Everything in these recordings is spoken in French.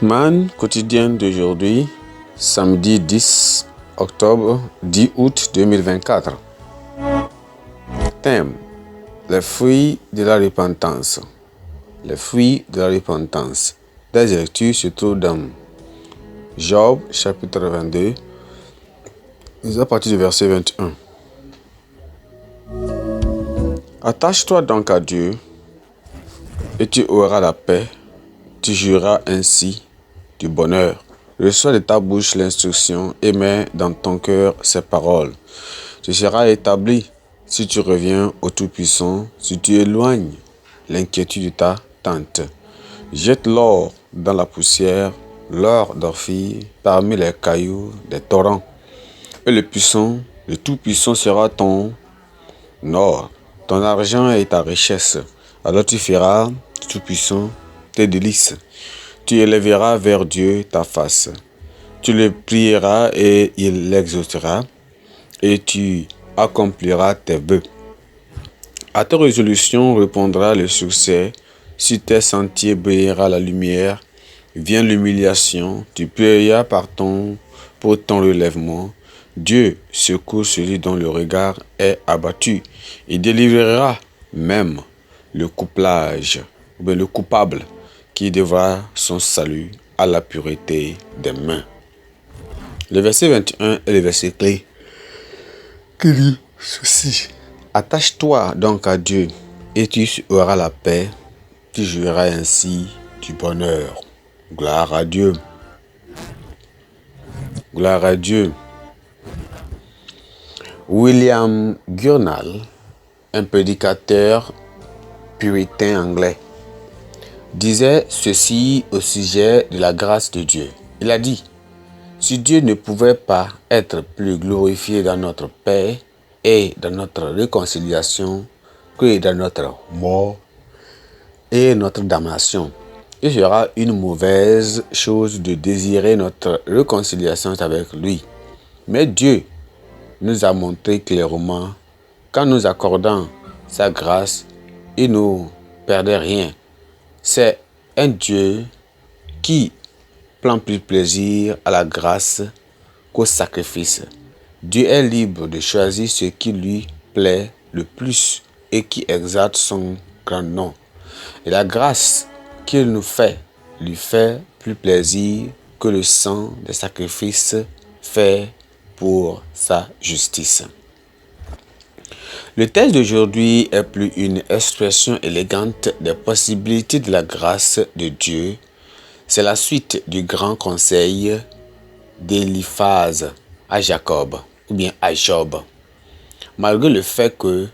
Man quotidien d'aujourd'hui, samedi 10 octobre, 10 août 2024. Thème: les fruits de la repentance. Les fruits de la repentance. Des lectures se trouvent dans Job, chapitre 22, à partir du verset 21. Attache-toi donc à Dieu, et tu auras la paix, tu jouiras ainsi du bonheur. Reçois de ta bouche l'instruction et mets dans ton cœur ces paroles. Tu seras établi si tu reviens au Tout-Puissant, si tu éloignes l'inquiétude de ta tente. Jette l'or dans la poussière, l'or d'Ophir parmi les cailloux des torrents. Et le Tout-Puissant sera ton or, ton argent et ta richesse. Alors tu feras, Tout-Puissant, tes délices. Tu élèveras vers Dieu ta face. Tu le prieras et il l'exaucera, et tu accompliras tes vœux. À tes résolutions répondra le succès. Sur tes sentiers brillera la lumière. Vient l'humiliation, tu prieras pour ton relèvement. Dieu secoue celui dont le regard est abattu. Il délivrera même le coupable qui devra son salut à la pureté des mains. Le verset 21 est le verset clé qui dit ceci: attache-toi donc à Dieu et tu auras la paix, tu jouiras ainsi du bonheur. Gloire à Dieu. Gloire à Dieu. William Gurnall, un prédicateur puritain anglais, disait ceci au sujet de la grâce de Dieu. Il a dit: si Dieu ne pouvait pas être plus glorifié dans notre paix et dans notre réconciliation que dans notre mort et notre damnation, il sera une mauvaise chose de désirer notre réconciliation avec lui. Mais Dieu nous a montré clairement qu'en nous accordant sa grâce, il ne perdait rien. C'est un Dieu qui prend plus plaisir à la grâce qu'au sacrifice. Dieu est libre de choisir ce qui lui plaît le plus et qui exalte son grand nom. Et la grâce qu'il nous fait lui fait plus plaisir que le sang des sacrifices fait pour sa justice. Le texte d'aujourd'hui est plus une expression élégante des possibilités de la grâce de Dieu. C'est la suite du grand conseil d'Éliphaz à Jacob, ou bien à Job. Malgré le fait que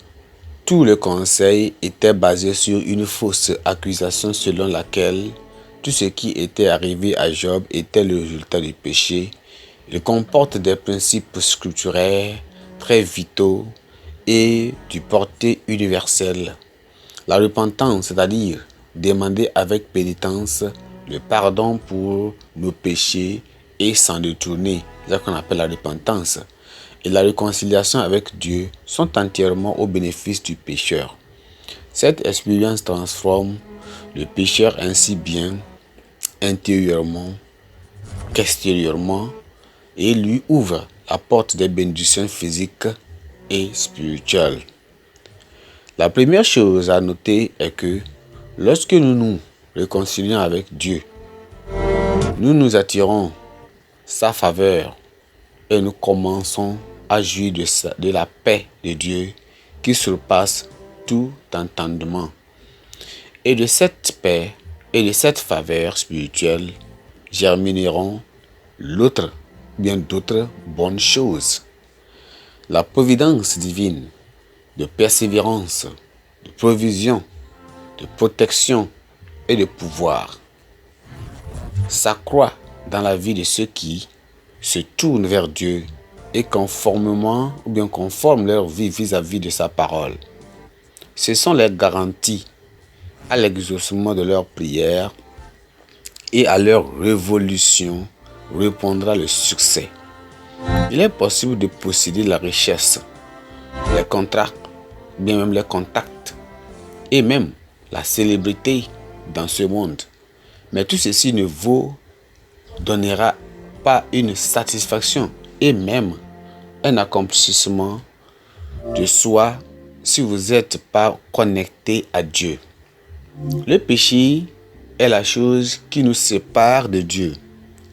tout le conseil était basé sur une fausse accusation selon laquelle tout ce qui était arrivé à Job était le résultat du péché, il comporte des principes scripturaires très vitaux et du portée universelle. La repentance, c'est-à-dire demander avec pénitence le pardon pour nos péchés et s'en détourner, c'est ce qu'on appelle la repentance, et la réconciliation avec Dieu sont entièrement au bénéfice du pécheur. Cette expérience transforme le pécheur ainsi bien intérieurement qu'extérieurement et lui ouvre la porte des bénédictions physiques et spirituelles. La première chose à noter est que lorsque nous nous réconcilions avec Dieu, nous attirons sa faveur et nous commençons à jouir de la paix de Dieu qui surpasse tout entendement. Et de cette paix et de cette faveur spirituelle germineront bien d'autres bonnes choses. La providence divine de persévérance, de provision, de protection et de pouvoir s'accroît dans la vie de ceux qui se tournent vers Dieu et conforment leur vie vis-à-vis de sa parole. Ce sont les garanties à l'exaucement de leurs prières et à leur révolution répondra le succès. Il est possible de posséder la richesse, les contrats, bien même les contacts et même la célébrité dans ce monde. Mais tout ceci ne vaut donnera pas une satisfaction et même un accomplissement de soi si vous n'êtes pas connecté à Dieu. Le péché est la chose qui nous sépare de Dieu.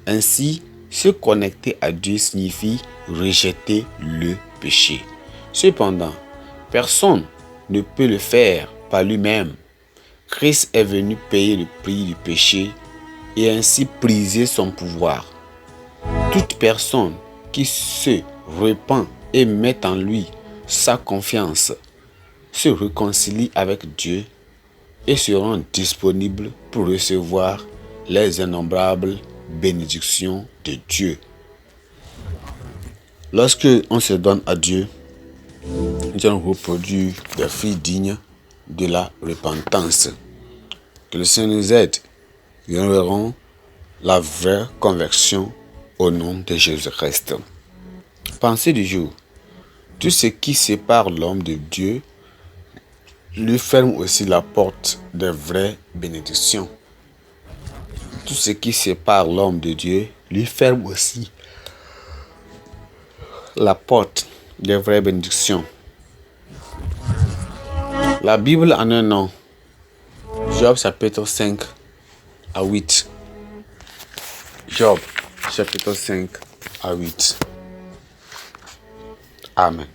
Ainsi, se connecter à Dieu signifie rejeter le péché. Cependant, personne ne peut le faire par lui-même. Christ est venu payer le prix du péché et ainsi briser son pouvoir. Toute personne qui se repent et met en lui sa confiance se réconcilie avec Dieu et se rend disponible pour recevoir les innombrables bénédictions de Dieu. Lorsque on se donne à Dieu, nous allons reproduire des fruits dignes de la repentance. Que le Seigneur nous aide. Nous verrons la vraie conversion au nom de Jésus-Christ. Pensée du jour. Tout ce qui sépare l'homme de Dieu lui ferme aussi la porte des vraies bénédictions. Tout ce qui sépare l'homme de Dieu lui ferme aussi la porte des vraies bénédictions. La Bible en un nom. Job chapitre 5 à 8. Job chapitre 5 à 8. Amen.